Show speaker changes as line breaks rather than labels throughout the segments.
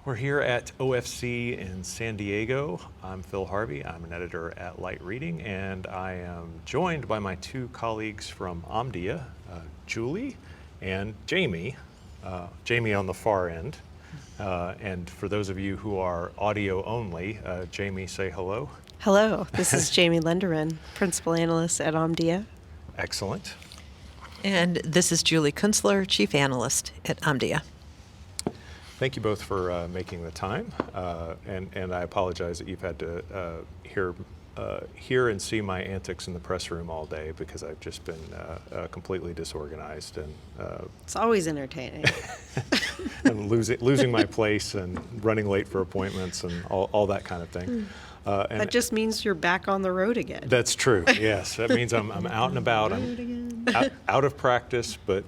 We're here at OFC in San Diego. I'm Phil Harvey. I'm an editor at Light Reading, and I am joined by my two colleagues from Omdia, Julie and Jaimie. Jaimie on the far end. And for those of you who are audio only, Jaimie, say hello.
Hello, this is Jaimie Lenderman, Principal Analyst at Omdia.
Excellent.
And this is Julie Kunstler, Chief Analyst at Omdia.
Thank you both for making the time, and I apologize that you've had to hear and see my antics in the press room all day because I've just been completely disorganized and
It's always entertaining.
and losing my place and running late for appointments and all that kind of thing. And
That just means you're back on the road again.
that's true. Yes, that means I'm out and about. I'm out of practice, but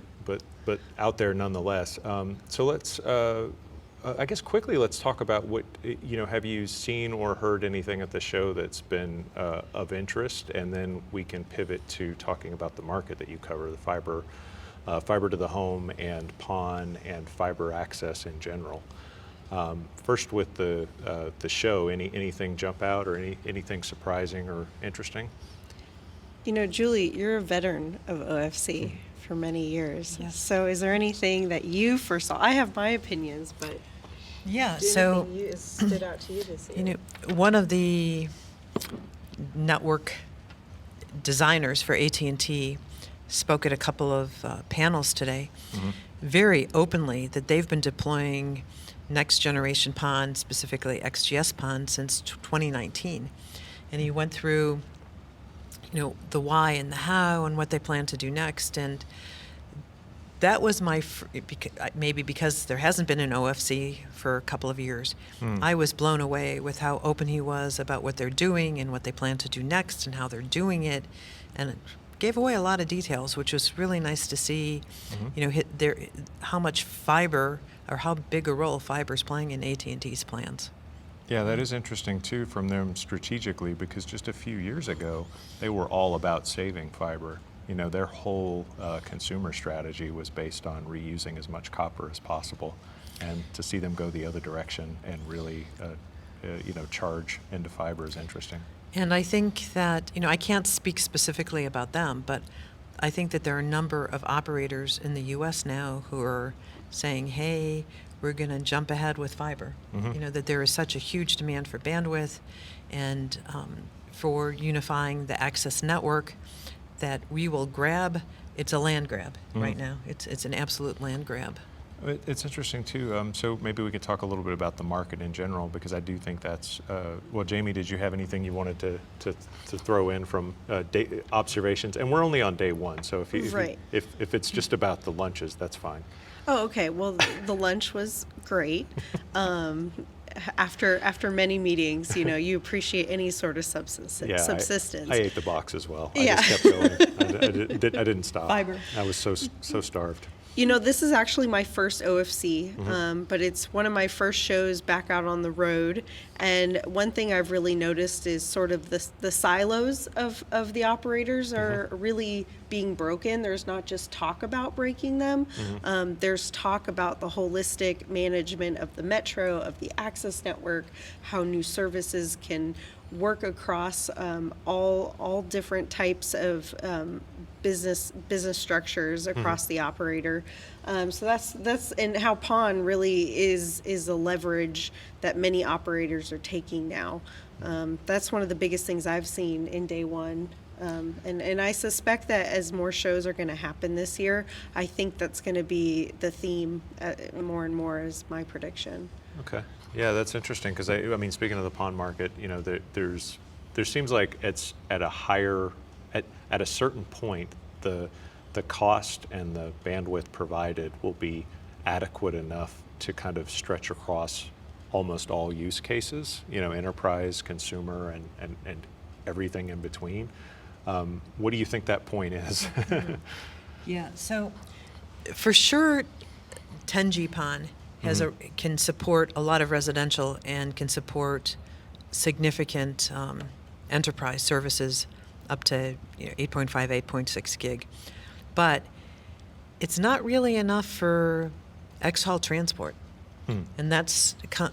out there nonetheless. So let's, I guess quickly, let's talk about what, have you seen or heard anything at the show that's been of interest? And then we can pivot to talking about the market that you cover, the fiber to the home and PON and fiber access in general. First with the show, anything jump out or anything surprising or interesting?
Julie, you're a veteran of OFC for many years.
Yes.
So is there anything that you foresaw? I have my opinions, but
Yeah,
anything stood out to you this year?
one of the network designers for AT&T spoke at a couple of panels today, very openly that they've been deploying next generation PON, specifically XGS PON, since 2019. And he went through the why and the how and what they plan to do next. And that was maybe because there hasn't been an OFC for a couple of years. I was blown away with how open he was about what they're doing and what they plan to do next and how they're doing it. And it gave away a lot of details, which was really nice to see, how much fiber or how big a role fiber is playing in AT&T's plans.
Yeah, that is interesting too from them strategically, because just a few years ago, they were all about saving fiber. Their whole consumer strategy was based on reusing as much copper as possible. And to see them go the other direction and really, charge into fiber is interesting.
And I think that, I can't speak specifically about them, but I think that there are a number of operators in the U.S. now who are saying, hey, we're going to jump ahead with fiber. That there is such a huge demand for bandwidth and for unifying the access network that we will grab. It's a land grab right now. It's an absolute land grab.
It's interesting too. So maybe we could talk a little bit about the market in general, because I do think that's. Well, Jaimie, did you have anything you wanted to throw in from observations? And we're only on day one, so if it's just about the lunches, that's fine.
Oh, okay. Well, the lunch was great. After many meetings, you appreciate any sort of subsistence.
I ate the box as well.
Yeah.
I just kept going. I didn't stop.
Fiber.
I was so starved.
This is actually my first OFC, but it's one of my first shows back out on the road. And one thing I've really noticed is sort of the silos of the operators are really being broken. There's not just talk about breaking them. There's talk about the holistic management of the metro, of the access network, how new services can work across all different types of business structures across the operator. So that's and how PON really is a leverage that many operators are taking now. That's one of the biggest things I've seen in day one. And I suspect that as more shows are going to happen this year, I think that's going to be the theme more and more, is my prediction.
Okay. Yeah, that's interesting, because I mean, speaking of the PON market, there seems like it's at a higher, at a certain point, the cost and the bandwidth provided will be adequate enough to kind of stretch across almost all use cases, enterprise, consumer, and everything in between. What do you think that point is?
Yeah, so for sure, 10G PON can support a lot of residential and can support significant enterprise services up to 8.5, 8.6 gig. But it's not really enough for X-haul transport. And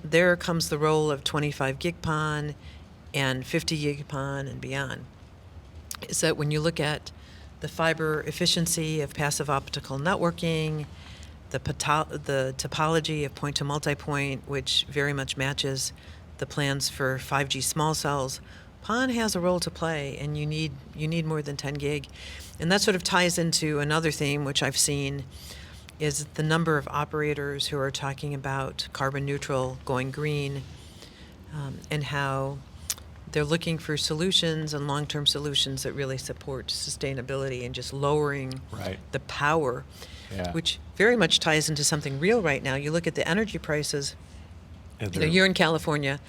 there comes the role of 25 gig PON and 50 gig PON and beyond. Is that when you look at the fiber efficiency of passive optical networking, the topology of point to multipoint, which very much matches the plans for 5G small cells, PON has a role to play, and you need more than 10 gig. And that sort of ties into another theme which I've seen is the number of operators who are talking about carbon neutral, going green, and how they're looking for solutions and long-term solutions that really support sustainability and just lowering the power, which very much ties into something real right now. You look at the energy prices. You're in California.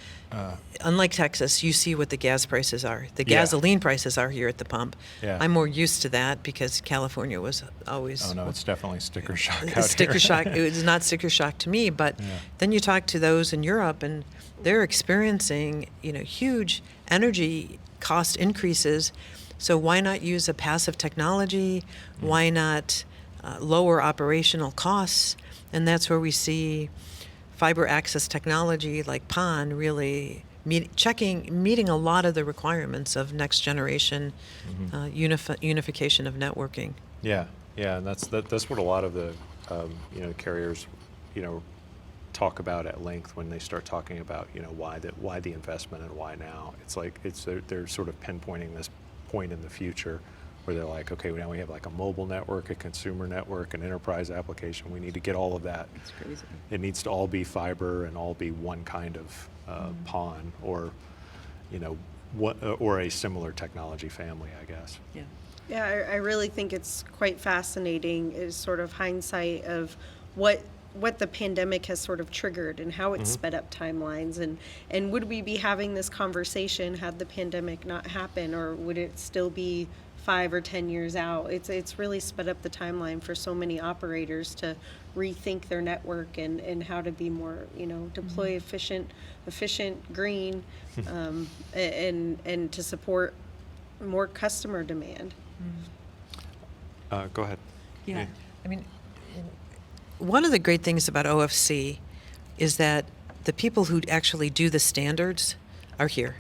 Unlike Texas, you see what the gas prices are. The gasoline prices are here at the pump. I'm more used to that because California was always...
Oh, no, it's definitely sticker shock out
sticker
here.
shock. It was not sticker shock to me, but then you talk to those in Europe, and they're experiencing, huge energy cost increases. So why not use a passive technology? Why not lower operational costs? And that's where we see fiber access technology like PON really meeting a lot of the requirements of next generation unification of networking.
Yeah, and that's what a lot of the carriers talk about at length when they start talking about why the investment and why now. It's like they're sort of pinpointing this point in the future where they're like, okay, now we have like a mobile network, a consumer network, an enterprise application. We need to get all of that.
It's crazy.
It needs to all be fiber and all be one kind of PON or or a similar technology family, I guess.
Yeah, I really think it's quite fascinating is sort of hindsight of what the pandemic has sort of triggered and how it's sped up timelines, and would we be having this conversation had the pandemic not happened, or would it still be 5 or 10 years out? It's really sped up the timeline for so many operators to rethink their network and how to be more, deploy efficient, green, and to support more customer demand.
Go ahead.
Yeah. I mean, one of the great things about OFC is that the people who actually do the standards are here.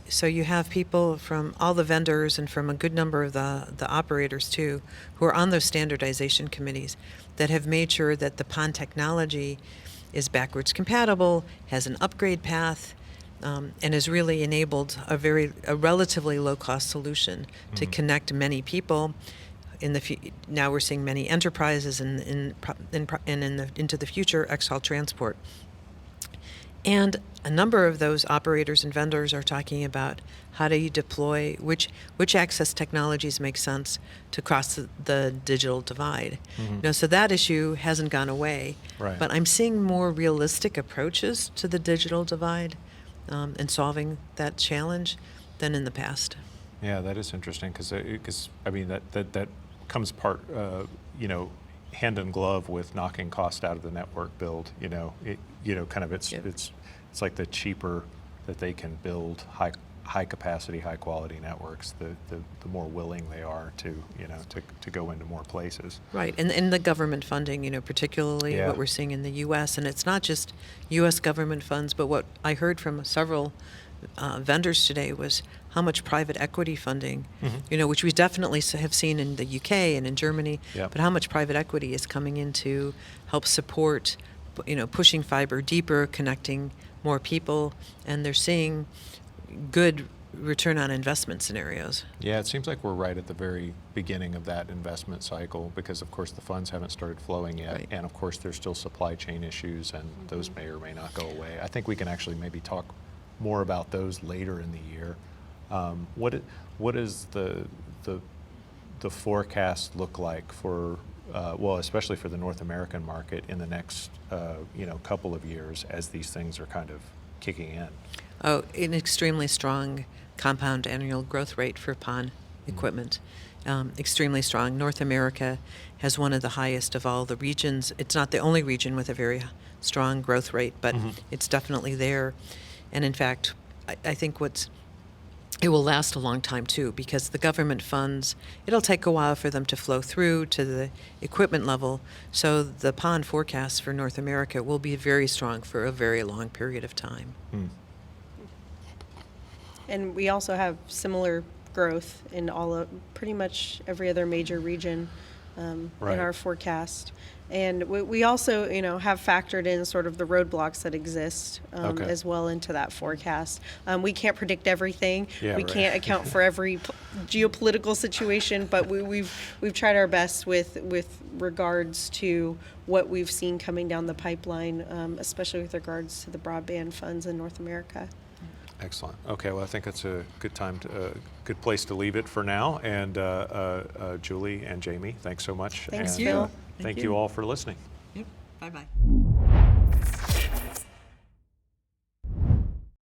So you have people from all the vendors and from a good number of the operators too, who are on those standardization committees that have made sure that the PON technology is backwards compatible, has an upgrade path, and has really enabled a relatively low cost solution to connect many people. Now we're seeing many enterprises and into the future xHaul transport. And a number of those operators and vendors are talking about how do you deploy, which access technologies make sense to cross the digital divide. So that issue hasn't gone away, but I'm seeing more realistic approaches to the digital divide and solving that challenge than in the past.
Yeah, that is interesting because I mean that comes part hand in glove with knocking cost out of the network build. It's like the cheaper that they can build high capacity, high quality networks, the more willing they are to go into more places.
Right, and the government funding, particularly what we're seeing in the U.S. And it's not just U.S. government funds, but what I heard from several vendors today was how much private equity funding, which we definitely have seen in the UK and in Germany, but how much private equity is coming in to help support, pushing fiber deeper, connecting more people, and they're seeing good return on investment scenarios.
Yeah, it seems like we're right at the very beginning of that investment cycle because, of course, the funds haven't started flowing yet, and of course, there's still supply chain issues, and those may or may not go away. I think we can actually maybe talk more about those later in the year. What is the forecast look like for especially for the North American market in the next couple of years as these things are kind of kicking in?
Oh, an extremely strong compound annual growth rate for PON equipment. Extremely strong. North America has one of the highest of all the regions. It's not the only region with a very strong growth rate, but it's definitely there. And in fact, I think what's it will last a long time too, because the government funds, it'll take a while for them to flow through to the equipment level. So the PON forecast for North America will be very strong for a very long period of time.
And we also have similar growth in pretty much every other major region in
Right.
our forecast. And we also, have factored in sort of the roadblocks that exist
Okay.
as well into that forecast. We can't predict everything.
Yeah,
we
right.
can't account for every geopolitical situation, but we've tried our best with regards to what we've seen coming down the pipeline, especially with regards to the broadband funds in North America.
Excellent. Okay, well, I think that's a good time good place to leave it for now. And Julie and Jaimie, thanks so much.
Thanks,
and,
Phil.
Thank you all for listening.
Yep. Bye-bye.